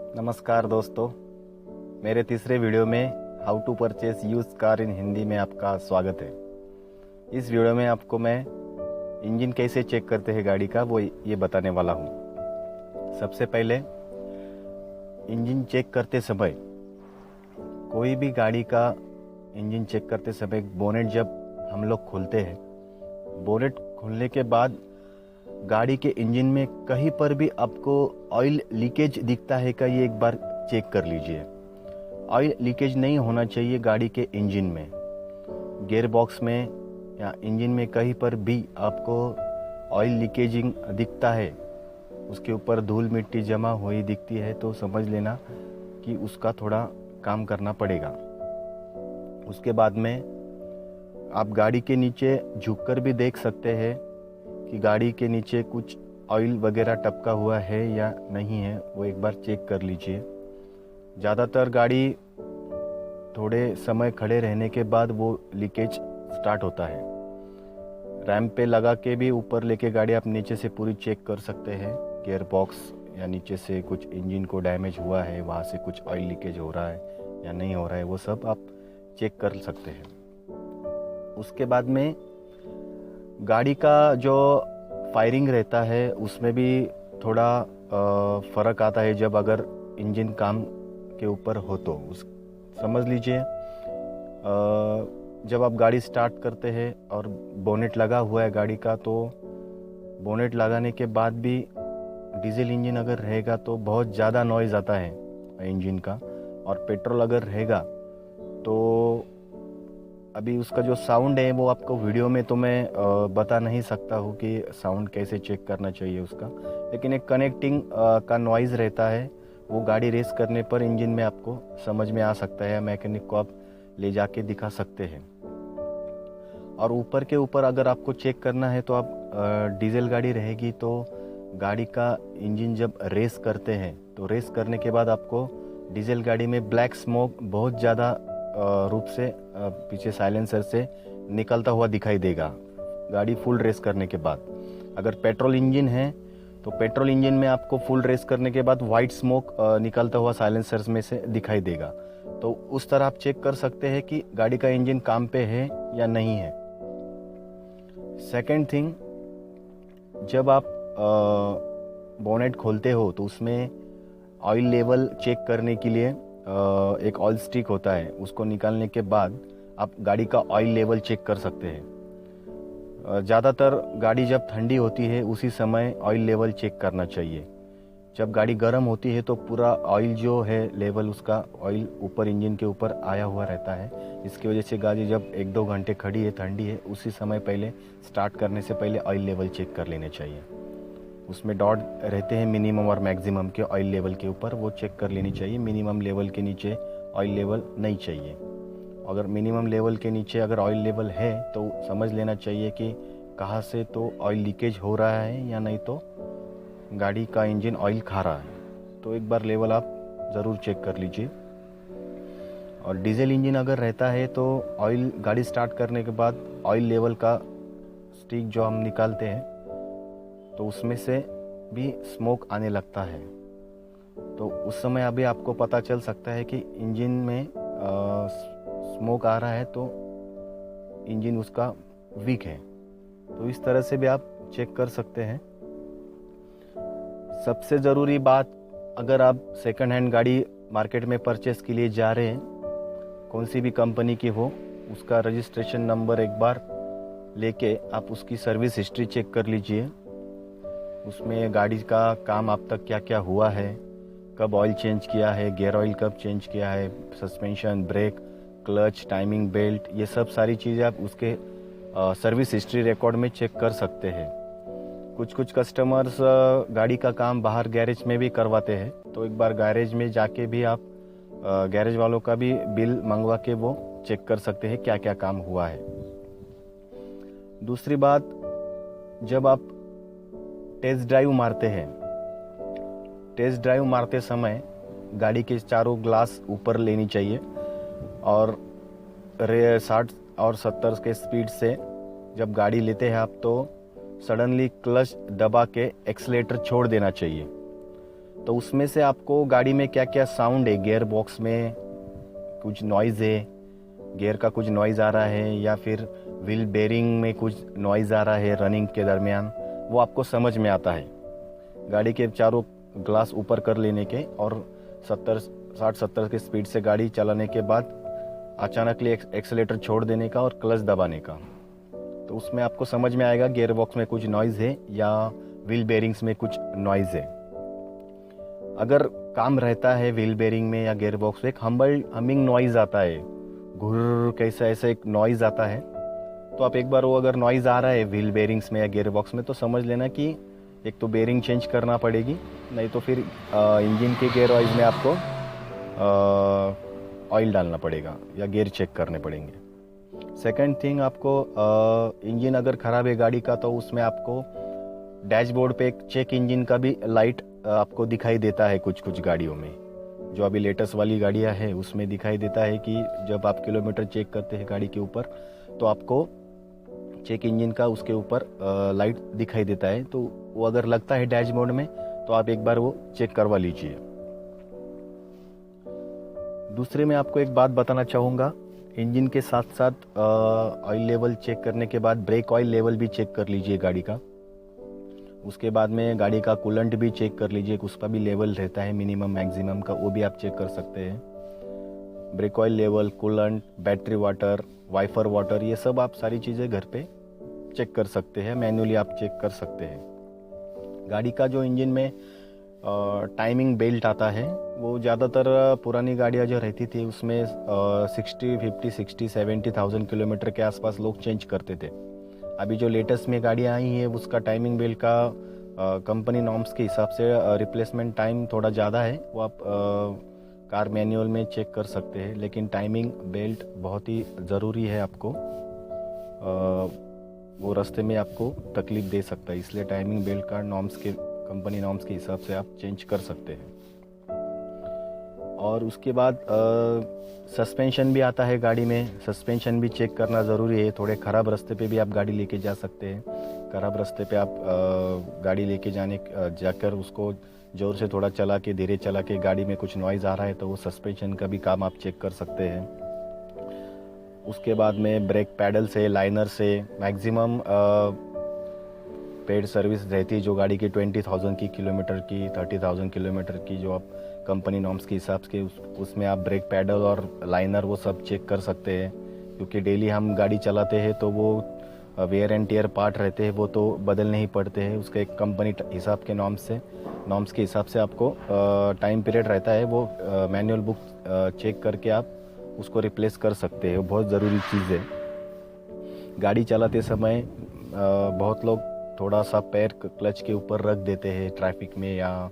नमस्कार दोस्तों, मेरे तीसरे वीडियो में how to purchase used car in Hindi में आपका स्वागत है। इस वीडियो में आपको मैं इंजन कैसे चेक करते हैं गाड़ी का वो ये बताने वाला हूँ। सबसे पहले इंजन चेक करते समय, कोई भी गाड़ी का इंजन चेक करते समय बोनेट जब हम लोग खोलते हैं, बोनेट खोलने के बाद गाड़ी के इंजन में कहीं पर भी आपको ऑयल लीकेज दिखता है क्या, ये एक बार चेक कर लीजिए। ऑयल लीकेज नहीं होना चाहिए गाड़ी के इंजन में, गियर बॉक्स में या इंजन में कहीं पर भी आपको ऑयल लीकेजिंग दिखता है, उसके ऊपर धूल मिट्टी जमा हुई दिखती है तो समझ लेना कि उसका थोड़ा काम करना पड़ेगा। उसके बाद में आप गाड़ी के नीचे झुककर भी देख सकते हैं कि गाड़ी के नीचे कुछ ऑयल वगैरह टपका हुआ है या नहीं है, वो एक बार चेक कर लीजिए। ज़्यादातर गाड़ी थोड़े समय खड़े रहने के बाद वो लीकेज स्टार्ट होता है। रैंप पे लगा के भी ऊपर लेके गाड़ी आप नीचे से पूरी चेक कर सकते हैं। गियर बॉक्स या नीचे से कुछ इंजन को डैमेज हुआ है, वहाँ से कुछ ऑयल लीकेज हो रहा है या नहीं हो रहा है, वो सब आप चेक कर सकते हैं। उसके बाद में गाड़ी का जो फायरिंग रहता है उसमें भी थोड़ा फ़र्क आता है। जब अगर इंजन काम के ऊपर हो तो समझ लीजिए, जब आप गाड़ी स्टार्ट करते हैं और बोनेट लगा हुआ है गाड़ी का, तो बोनेट लगाने के बाद भी डीजल इंजन अगर रहेगा तो बहुत ज़्यादा नॉइज़ आता है इंजन का, और पेट्रोल अगर रहेगा तो अभी उसका जो साउंड है वो आपको वीडियो में तो मैं बता नहीं सकता हूँ कि साउंड कैसे चेक करना चाहिए उसका, लेकिन एक कनेक्टिंग का नॉइज़ रहता है, वो गाड़ी रेस करने पर इंजन में आपको समझ में आ सकता है। मैकेनिक को आप ले जाके दिखा सकते हैं। और ऊपर के ऊपर अगर आपको चेक करना है तो आप डीजल गाड़ी रहेगी तो गाड़ी का इंजन जब रेस करते हैं तो रेस करने के बाद आपको डीजल गाड़ी में ब्लैक स्मोक बहुत ज़्यादा रूप से पीछे साइलेंसर से निकलता हुआ दिखाई देगा गाड़ी फुल रेस करने के बाद। अगर पेट्रोल इंजन है तो पेट्रोल इंजन में आपको फुल रेस करने के बाद वाइट स्मोक निकलता हुआ साइलेंसर में से दिखाई देगा। तो उस तरह आप चेक कर सकते हैं कि गाड़ी का इंजन काम पे है या नहीं है। सेकेंड थिंग, जब आप बोनेट खोलते हो तो उसमें ऑयल लेवल चेक करने के लिए एक ऑयल स्टिक होता है, उसको निकालने के बाद आप गाड़ी का ऑयल लेवल चेक कर सकते हैं। ज़्यादातर गाड़ी जब ठंडी होती है उसी समय ऑयल लेवल चेक करना चाहिए। जब गाड़ी गर्म होती है तो पूरा ऑयल जो है लेवल, उसका ऑयल ऊपर इंजन के ऊपर आया हुआ रहता है। इसकी वजह से गाड़ी जब 1-2 घंटे खड़ी है, ठंडी है, उसी समय पहले स्टार्ट करने से पहले ऑयल लेवल चेक कर लेने चाहिए। उसमें डॉट रहते हैं मिनिमम और मैक्सिमम के ऑयल लेवल के ऊपर, वो चेक कर लेनी चाहिए। मिनिमम लेवल के नीचे ऑयल लेवल नहीं चाहिए। अगर मिनिमम लेवल के नीचे अगर ऑयल लेवल है तो समझ लेना चाहिए कि कहाँ से तो ऑयल लीकेज हो रहा है या नहीं तो गाड़ी का इंजन ऑयल खा रहा है। तो एक बार लेवल आप ज़रूर चेक कर लीजिए। और डीजल इंजन अगर रहता है तो ऑयल गाड़ी स्टार्ट करने के बाद ऑयल लेवल का स्टिक जो हम निकालते हैं तो उसमें से भी स्मोक आने लगता है। तो उस समय अभी आपको पता चल सकता है कि इंजन में स्मोक आ रहा है तो इंजन उसका वीक है। तो इस तरह से भी आप चेक कर सकते हैं। सबसे ज़रूरी बात, अगर आप सेकंड हैंड गाड़ी मार्केट में परचेस के लिए जा रहे हैं, कौन सी भी कंपनी की हो, उसका रजिस्ट्रेशन नंबर एक बार लेके आप उसकी सर्विस हिस्ट्री चेक कर लीजिए। उसमें गाड़ी का काम अब तक क्या क्या हुआ है, कब ऑयल चेंज किया है, गियर ऑयल कब चेंज किया है, suspension, brake, clutch, timing belt, ये सब सारी चीज़ें आप उसके सर्विस हिस्ट्री रिकॉर्ड में चेक कर सकते हैं। कुछ कस्टमर्स गाड़ी का काम बाहर गैरेज में भी करवाते हैं, तो एक बार गैरेज में जाके भी आप गैरेज वालों का भी बिल मंगवा के वो चेक कर सकते हैं क्या क्या काम हुआ है। दूसरी बात, जब आप टेस्ट ड्राइव मारते हैं, टेस्ट ड्राइव मारते समय गाड़ी के चारों ग्लास ऊपर लेनी चाहिए और 60 और 70 के स्पीड से जब गाड़ी लेते हैं आप तो सडनली क्लच दबा के एक्सीलेटर छोड़ देना चाहिए। तो उसमें से आपको गाड़ी में क्या क्या साउंड है, गियर बॉक्स में कुछ नॉइज़ है, गियर का कुछ नॉइज़ आ रहा है, या फिर व्हील बेरिंग में कुछ नॉइज़ आ रहा है रनिंग के दरमियान, वो आपको समझ में आता है। गाड़ी के चारों ग्लास ऊपर कर लेने के और 60-70 की स्पीड से गाड़ी चलाने के बाद अचानक एक्सेलेटर छोड़ देने का और क्लच दबाने का, तो उसमें आपको समझ में आएगा गियर बॉक्स में कुछ नॉइज़ है या व्हील बेरिंग्स में कुछ नॉइज़ है। अगर काम रहता है व्हील बेरिंग में या गियर बॉक्स में, एक हमिंग नॉइज़ आता है, घुर कैसा ऐसा एक नॉइज़ आता है, तो आप एक बार वो अगर नॉइज़ आ रहा है व्हील बेरिंग्स में या गियर बॉक्स में, तो समझ लेना कि एक तो बेरिंग चेंज करना पड़ेगी, नहीं तो फिर इंजन के गियर ऑयल में आपको ऑयल डालना पड़ेगा या गियर चेक करने पड़ेंगे। सेकंड थिंग, आपको इंजन अगर ख़राब है गाड़ी का, तो उसमें आपको डैशबोर्ड पे एक चेक इंजन का भी लाइट आपको दिखाई देता है कुछ कुछ गाड़ियों में। जो अभी लेटेस्ट वाली गाड़ियाँ हैं उसमें दिखाई देता है कि जब आप किलोमीटर चेक करते हैं गाड़ी के ऊपर, तो आपको चेक इंजन का उसके ऊपर लाइट दिखाई देता है। तो वो अगर लगता है डैशबोर्ड में, तो आप एक बार वो चेक करवा लीजिए। दूसरे में आपको एक बात बताना चाहूँगा, इंजन के साथ साथ ऑयल लेवल चेक करने के बाद ब्रेक ऑयल लेवल भी चेक कर लीजिए गाड़ी का। उसके बाद में गाड़ी का कूलेंट भी चेक कर लीजिए, उसका भी लेवल रहता है मिनिमम मैक्सिमम का, वो भी आप चेक कर सकते हैं। Brake oil level, coolant, battery water, wiper water, ये सब आप सारी चीज़ें घर पे चेक कर सकते हैं, मैन्युअली आप चेक कर सकते हैं। गाड़ी का जो इंजन में टाइमिंग बेल्ट आता है, वो ज़्यादातर पुरानी गाड़ियाँ जो रहती थी उसमें 60-70,000 किलोमीटर के आसपास लोग चेंज करते थे। अभी जो लेटेस्ट में गाड़ियाँ आई हैं उसका टाइमिंग बेल्ट का कंपनी नॉर्म्स के हिसाब से रिप्लेसमेंट टाइम थोड़ा ज़्यादा है, वो आप कार मैनुअल में चेक कर सकते हैं। लेकिन टाइमिंग बेल्ट बहुत ही ज़रूरी है आपको, वो रास्ते में आपको तकलीफ दे सकता है, इसलिए टाइमिंग बेल्ट का नॉर्म्स के कंपनी नॉर्म्स के हिसाब से आप चेंज कर सकते हैं। और उसके बाद सस्पेंशन भी आता है गाड़ी में, सस्पेंशन भी चेक करना ज़रूरी है। थोड़े ख़राब रास्ते पे भी आप गाड़ी लेके जा सकते हैं। ख़राब रास्ते पे आप गाड़ी लेके जाकर उसको ज़ोर से थोड़ा चला के, धीरे चला के, गाड़ी में कुछ नॉइज़ आ रहा है तो वो सस्पेंशन का भी काम आप चेक कर सकते हैं। उसके बाद में ब्रेक पैडल से, लाइनर से मैक्सिमम पेड सर्विस रहती है जो गाड़ी की 20,000 की किलोमीटर की, 30,000 किलोमीटर की, जो आप कंपनी नॉर्म्स के हिसाब से उसमें आप ब्रेक पैडल और लाइनर वो सब चेक कर सकते हैं। क्योंकि डेली हम गाड़ी चलाते हैं तो वो वेयर एंड टेयर पार्ट रहते हैं, वो तो बदलने ही पड़ते हैं। उसके एक कंपनी हिसाब के नॉर्म्स के हिसाब से आपको टाइम पीरियड रहता है, वो मैनुअल बुक चेक करके आप उसको रिप्लेस कर सकते हैं। बहुत ज़रूरी चीज़ है। गाड़ी चलाते समय बहुत लोग थोड़ा सा पैर क्लच के ऊपर रख देते हैं ट्रैफिक में या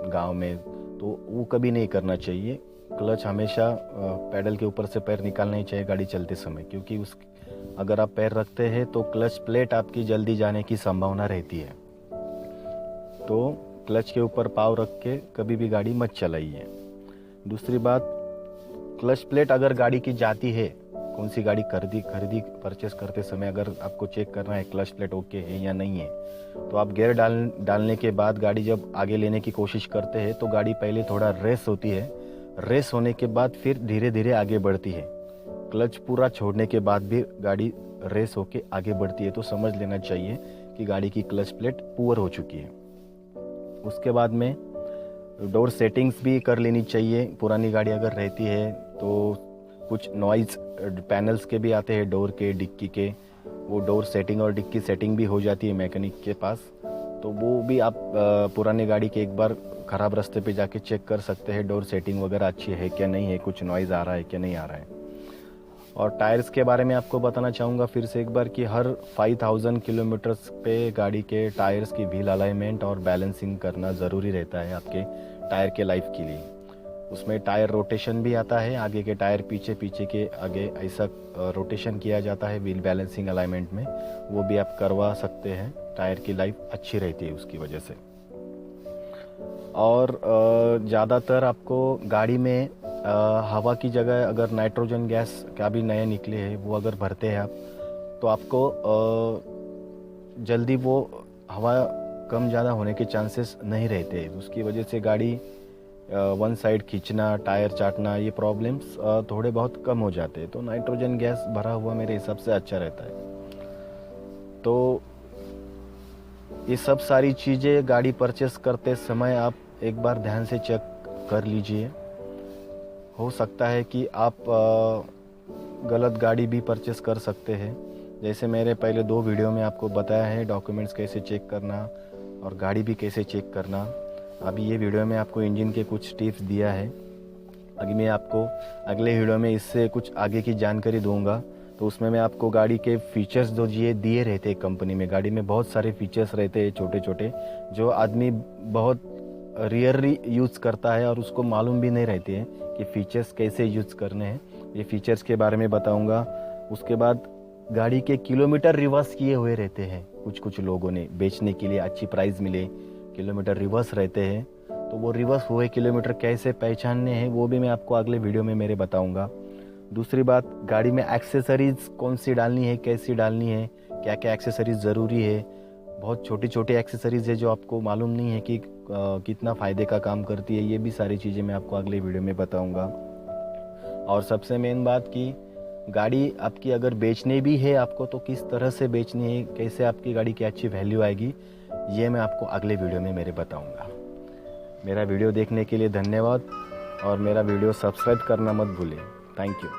गांव में, तो वो कभी नहीं करना चाहिए। क्लच हमेशा पैडल के ऊपर से पैर निकालना ही चाहिए गाड़ी चलते समय, क्योंकि अगर आप पैर रखते हैं तो क्लच प्लेट आपकी जल्दी जाने की संभावना रहती है। तो क्लच के ऊपर पाँव रख के कभी भी गाड़ी मत चलाइए। दूसरी बात, क्लच प्लेट अगर गाड़ी की जाती है, कौन सी गाड़ी खरीदी परचेस करते समय अगर आपको चेक करना है क्लच प्लेट ओके है या नहीं है, तो आप गियर डालने के बाद गाड़ी जब आगे लेने की कोशिश करते हैं तो गाड़ी पहले थोड़ा रेस होती है, रेस होने के बाद फिर धीरे धीरे आगे बढ़ती है। क्लच पूरा छोड़ने के बाद भी गाड़ी रेस होके आगे बढ़ती है, तो समझ लेना चाहिए कि गाड़ी की क्लच प्लेट पुअर हो चुकी है। उसके बाद में डोर सेटिंग्स भी कर लेनी चाहिए। पुरानी गाड़ी अगर रहती है तो कुछ नॉइज़ पैनल्स के भी आते हैं, डोर के, डिक्की के, वो डोर सेटिंग और डिक्की सेटिंग भी हो जाती है मैकेनिक के पास, तो वो भी आप पुरानी गाड़ी के एक बार ख़राब रास्ते पे जाके चेक कर सकते हैं डोर सेटिंग वगैरह अच्छी है क्या नहीं है, कुछ नॉइज़ आ रहा है क्या नहीं आ रहा है। और टायर्स के बारे में आपको बताना चाहूँगा फिर से एक बार कि हर 5,000 किलोमीटर्स पे गाड़ी के टायर्स की व्हील अलाइनमेंट और बैलेंसिंग करना ज़रूरी रहता है आपके टायर के लाइफ के लिए। उसमें टायर रोटेशन भी आता है, आगे के टायर पीछे के आगे ऐसा रोटेशन किया जाता है व्हील बैलेंसिंग अलाइनमेंट में, वो भी आप करवा सकते हैं। टायर की लाइफ अच्छी रहती है उसकी वजह से। और ज़्यादातर आपको गाड़ी में हवा की जगह अगर नाइट्रोजन गैस का भी नए निकले हैं वो अगर भरते हैं आप, तो आपको जल्दी वो हवा कम ज़्यादा होने के चांसेस नहीं रहते। उसकी वजह से गाड़ी वन साइड खींचना, टायर चाटना, ये प्रॉब्लम्स थोड़े बहुत कम हो जाते हैं। तो नाइट्रोजन गैस भरा हुआ मेरे हिसाब से अच्छा रहता है। तो ये सब सारी चीज़ें गाड़ी परचेस करते समय आप एक बार ध्यान से चेक कर लीजिए। हो सकता है कि आप गलत गाड़ी भी परचेस कर सकते हैं। जैसे मेरे पहले 2 वीडियो में आपको बताया है डॉक्यूमेंट्स कैसे चेक करना और गाड़ी भी कैसे चेक करना। अभी ये वीडियो में आपको इंजन के कुछ टिप्स दिया है। अभी मैं आपको अगले वीडियो में इससे कुछ आगे की जानकारी दूंगा। तो उसमें मैं आपको गाड़ी के फीचर्स जो ये दिए रहते हैं कंपनी में, गाड़ी में बहुत सारे फीचर्स रहते हैं छोटे छोटे, जो आदमी बहुत रेयरली यूज़ करता है और उसको मालूम भी नहीं रहती है कि फ़ीचर्स कैसे यूज़ करने हैं। ये फ़ीचर्स के बारे में बताऊंगा। उसके बाद गाड़ी के किलोमीटर रिवर्स किए हुए रहते हैं कुछ लोगों ने, बेचने के लिए अच्छी प्राइस मिले, किलोमीटर रिवर्स रहते हैं। तो वो रिवर्स हुए किलोमीटर कैसे पहचानने हैं वो भी मैं आपको अगले वीडियो में मेरे बताऊंगा। दूसरी बात, गाड़ी में एक्सेसरीज़ कौन सी डालनी है, कैसी डालनी है, क्या क्या एक्सेसरीज़ ज़रूरी है। बहुत छोटी छोटी एक्सेसरीज़ है जो आपको मालूम नहीं है कि कितना फ़ायदे का काम करती है। ये भी सारी चीज़ें मैं आपको अगले वीडियो में बताऊंगा। और सबसे मेन बात कि गाड़ी आपकी अगर बेचनी भी है आपको, तो किस तरह से बेचनी है, कैसे आपकी गाड़ी की अच्छी वैल्यू आएगी, ये मैं आपको अगले वीडियो में मेरे बताऊंगा। मेरा वीडियो देखने के लिए धन्यवाद और मेरा वीडियो सब्सक्राइब करना मत भूलें। Thank you.